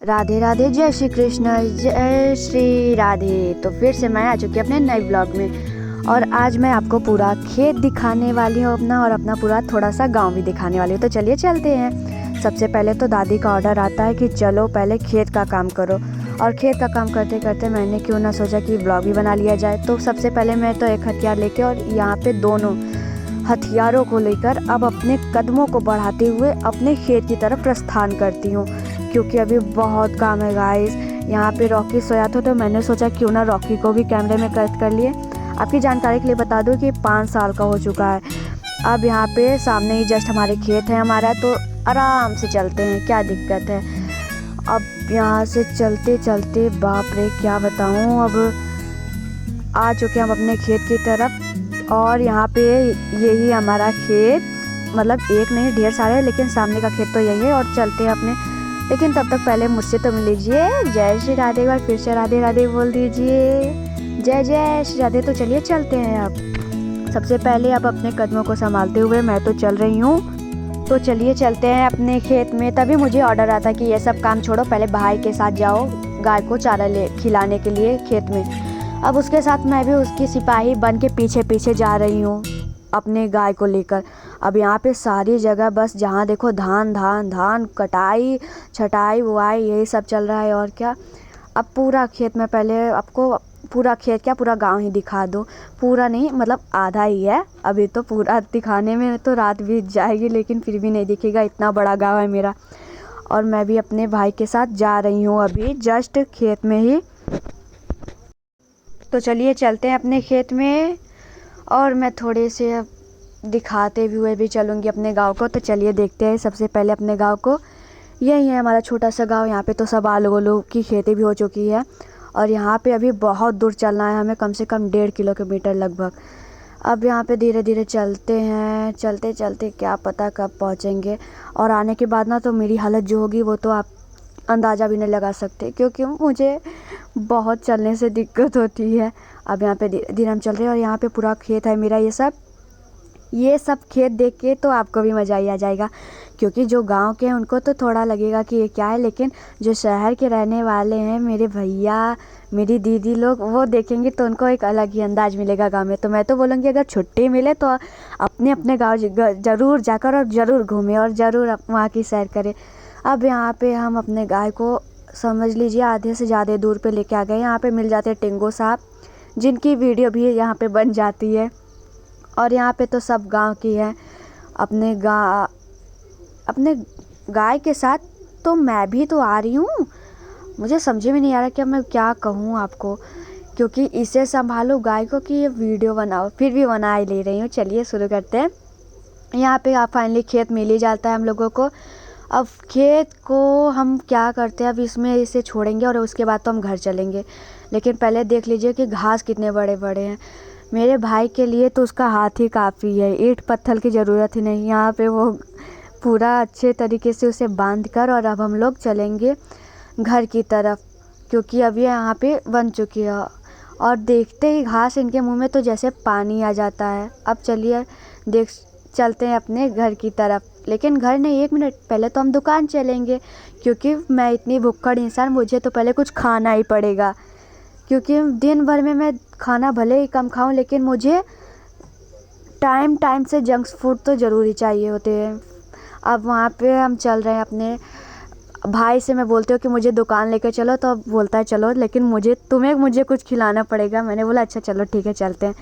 राधे राधे, जय श्री कृष्ण, जय श्री राधे। तो फिर से मैं आ चुकी अपने नए ब्लॉग में और आज मैं आपको पूरा खेत दिखाने वाली हूँ अपना, और अपना पूरा थोड़ा सा गांव भी दिखाने वाली हूँ। तो चलिए चलते हैं। सबसे पहले तो दादी का ऑर्डर आता है कि चलो पहले खेत का काम करो, और खेत का काम करते करते मैंने क्यों ना सोचा कि ब्लॉग भी बना लिया जाए। तो सबसे पहले मैं तो एक हथियार लेके और यहाँ पे दोनों हथियारों को लेकर अब अपने कदमों को बढ़ाते हुए अपने खेत की तरफ प्रस्थान करती हूँ, क्योंकि अभी बहुत काम है गाइस। यहाँ पे रॉकी सोया था तो मैंने सोचा क्यों ना रॉकी को भी कैमरे में कैद कर लिए। आपकी जानकारी के लिए बता दूँ कि 5 साल का हो चुका है। अब यहाँ पे सामने ही जस्ट हमारे खेत है हमारा, तो आराम से चलते हैं, क्या दिक्कत है। अब यहाँ से चलते चलते बाप रे क्या बताऊँ, अब आ चुके हम अपने खेत की तरफ। और यहाँ पे यही हमारा खेत, मतलब एक नहीं ढेर सारे, लेकिन सामने का खेत तो यही है। और चलते हैं अपने, लेकिन तब तक पहले मुझसे तो मिल लीजिए जय श्री राधे। एक बार फिर से राधे राधे बोल दीजिए, जय जय श्री राधे। तो चलिए चलते हैं। अब सबसे पहले अब अपने कदमों को संभालते हुए मैं तो चल रही हूँ। तो चलिए चलते हैं अपने खेत में। तभी मुझे ऑर्डर आता कि ये सब काम छोड़ो, पहले भाई के साथ जाओ गाय को चारा ले खिलाने के लिए खेत में। अब उसके साथ मैं भी उसकी सिपाही बन के पीछे पीछे जा रही हूँ अपने गाय को लेकर। अब यहाँ पे सारी जगह बस जहाँ देखो धान धान धान, कटाई छटाई बुआई यही सब चल रहा है। और क्या, अब पूरा खेत में पहले आपको पूरा खेत क्या पूरा गांव ही दिखा दो। पूरा नहीं, मतलब आधा ही है। अभी तो पूरा दिखाने में तो रात बीत जाएगी, लेकिन फिर भी नहीं दिखेगा, इतना बड़ा गाँव है मेरा। और मैं भी अपने भाई के साथ जा रही हूँ अभी जस्ट खेत में ही। तो चलिए चलते हैं अपने खेत में, और मैं थोड़े से दिखाते हुए भी चलूँगी अपने गांव को। तो चलिए देखते हैं सबसे पहले अपने गांव को। यही है हमारा छोटा सा गांव। यहाँ पे तो सब आलू वालू की खेती भी हो चुकी है, और यहाँ पे अभी बहुत दूर चलना है हमें, कम से कम 1.5 किलोमीटर लगभग। अब यहाँ पे धीरे धीरे चलते हैं, चलते चलते क्या पता कब पहुँचेंगे। और आने के बाद ना तो मेरी हालत जो होगी वो तो आप अंदाज़ा भी नहीं लगा सकते, क्योंकि मुझे बहुत चलने से दिक्कत होती है। अब यहाँ पे धीरे धीरे हम चल रहे हैं, और यहाँ पे पूरा खेत है मेरा। ये सब खेत देख के तो आपको भी मज़ा ही आ जाएगा, क्योंकि जो गांव के हैं उनको तो थोड़ा लगेगा कि ये क्या है, लेकिन जो शहर के रहने वाले हैं, मेरे भैया मेरी दीदी लोग, वो देखेंगे तो उनको एक अलग ही अंदाज मिलेगा गांव में। तो मैं तो बोलूँगी अगर छुट्टी मिले तो अपने अपने गाँव ज़रूर जाकर और ज़रूर घूमें और ज़रूर वहाँ की सैर करें। अब यहाँ पे हम अपने गाय को समझ लीजिए आधे से ज़्यादा दूर पे लेके आ गए। यहाँ पे मिल जाते हैं टिंगो साहब, जिनकी वीडियो भी यहाँ पे बन जाती है। और यहाँ पे तो सब गांव की है। अपने गाय के साथ तो मैं भी तो आ रही हूँ। मुझे समझ में नहीं आ रहा कि मैं क्या कहूँ आपको, क्योंकि इसे संभालो गाय को कि ये वीडियो बनाओ, फिर भी बना ही ले रही हूँ। चलिए शुरू करते हैं। यहाँ पे आप फाइनली खेत मिल ही जाता है हम लोगों को। अब खेत को हम क्या करते हैं, अब इसमें इसे छोड़ेंगे और उसके बाद तो हम घर चलेंगे। लेकिन पहले देख लीजिए कि घास कितने बड़े बड़े हैं। मेरे भाई के लिए तो उसका हाथ ही काफ़ी है, ईंट पत्थर की ज़रूरत ही नहीं। यहाँ पे वो पूरा अच्छे तरीके से उसे बांध कर, और अब हम लोग चलेंगे घर की तरफ, क्योंकि अब ये यहाँ पे बन चुकी है। और देखते ही घास इनके मुंह में तो जैसे पानी आ जाता है। अब चलिए चलते हैं अपने घर की तरफ। लेकिन घर नहीं, 1 मिनट पहले तो हम दुकान चलेंगे, क्योंकि मैं इतनी भुक्खड़ इंसान, मुझे तो पहले कुछ खाना ही पड़ेगा। क्योंकि दिन भर में मैं खाना भले ही कम खाऊं, लेकिन मुझे टाइम टाइम से जंक फूड तो ज़रूर ही चाहिए होते हैं। अब वहाँ पे हम चल रहे हैं अपने भाई से। मैं बोलती हूँ कि मुझे दुकान लेकर चलो, तो अब बोलता है चलो, लेकिन मुझे कुछ खिलाना पड़ेगा। मैंने बोला अच्छा चलो ठीक है चलते हैं।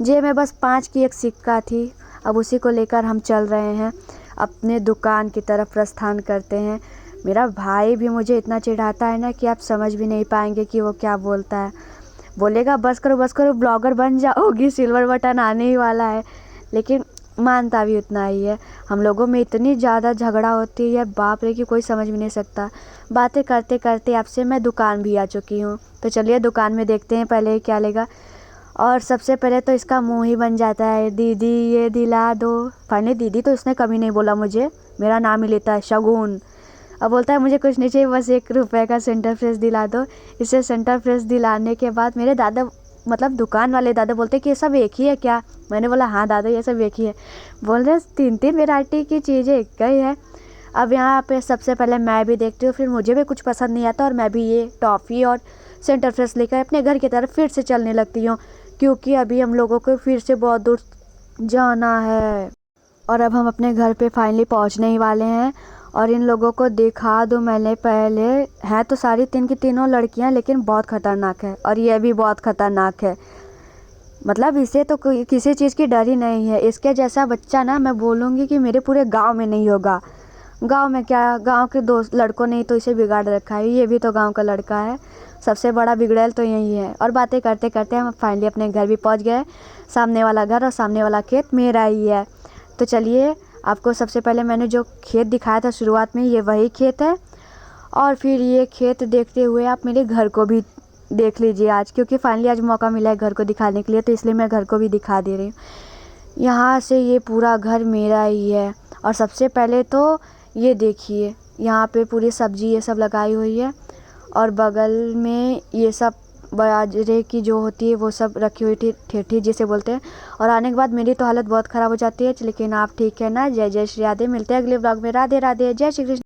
जेब में बस 5 की एक सिक्का थी, अब उसी को लेकर हम चल रहे हैं अपने दुकान की तरफ प्रस्थान करते हैं। मेरा भाई भी मुझे इतना चिढ़ाता है ना कि आप समझ भी नहीं पाएंगे कि वो क्या बोलता है। बोलेगा बस करो ब्लॉगर बन जाओगी, सिल्वर बटन आने ही वाला है। लेकिन मानता भी उतना ही है। हम लोगों में इतनी ज़्यादा झगड़ा होती है, बाप रे, कि कोई समझ भी नहीं सकता। बातें करते करते आपसे मैं दुकान भी आ चुकी हूँ। तो चलिए दुकान में देखते हैं पहले क्या लेगा। और सबसे पहले तो इसका मुंह ही बन जाता है, दीदी ये दिला दो। फाइनली दीदी तो इसने कभी नहीं बोला मुझे, मेरा नाम ही लेता है शगुन। अब बोलता है मुझे कुछ नहीं चाहिए, बस 1 रुपये का सेंटर फ्रेश दिला दो। इसे सेंटर फ्रेश दिलाने के बाद मेरे दादा, मतलब दुकान वाले दादा, बोलते कि ये सब एक ही है क्या। मैंने बोला हाँ दादा ये सब एक ही है। बोल रहे 3 वैरायटी की चीज़ें एक ही है। अब यहाँ पे सबसे पहले मैं भी देखती हूँ, फिर मुझे भी कुछ पसंद नहीं आता और मैं भी ये टॉफ़ी और सेंटर फ्रेश लेकर अपने घर की तरफ फिर से चलने लगती हूँ, क्योंकि अभी हम लोगों को फिर से बहुत दूर जाना है। और अब हम अपने घर पे फाइनली पहुँचने ही वाले हैं। और इन लोगों को दिखा दूँ मैंने पहले, हैं तो सारी तीन की तीनों लड़कियाँ, लेकिन बहुत ख़तरनाक है और ये भी बहुत ख़तरनाक है। मतलब इसे तो कोई किसी चीज़ की डर ही नहीं है। इसके जैसा बच्चा ना मैं बोलूँगी कि मेरे पूरे गांव में नहीं होगा। गांव में क्या, गांव के दोस्त लड़कों ने ही तो इसे बिगाड़ रखा है। ये भी तो गांव का लड़का है, सबसे बड़ा बिगड़ैल तो यही है। और बातें करते करते हम फाइनली अपने घर भी पहुंच गए। सामने वाला घर और सामने वाला खेत मेरा ही है। तो चलिए, आपको सबसे पहले मैंने जो खेत दिखाया था शुरुआत में, ये वही खेत है। और फिर ये खेत देखते हुए आप मेरे घर को भी देख लीजिए आज, क्योंकि फाइनली आज मौका मिला है घर को दिखाने के लिए, तो इसलिए मैं घर को भी दिखा दे रही हूँ। यहाँ से ये पूरा घर मेरा ही है। और सबसे पहले तो ये देखिए, यहाँ पे पूरी सब्जी ये सब लगाई हुई है और बगल में ये सब बाजरे की जो होती है वो सब रखी हुई थी, ठेठी जिसे बोलते हैं। और आने के बाद मेरी तो हालत बहुत ख़राब हो जाती है, लेकिन आप ठीक है ना। जय जय श्री राधे। मिलते हैं अगले ब्लॉग में। राधे राधे, जय श्री कृष्ण।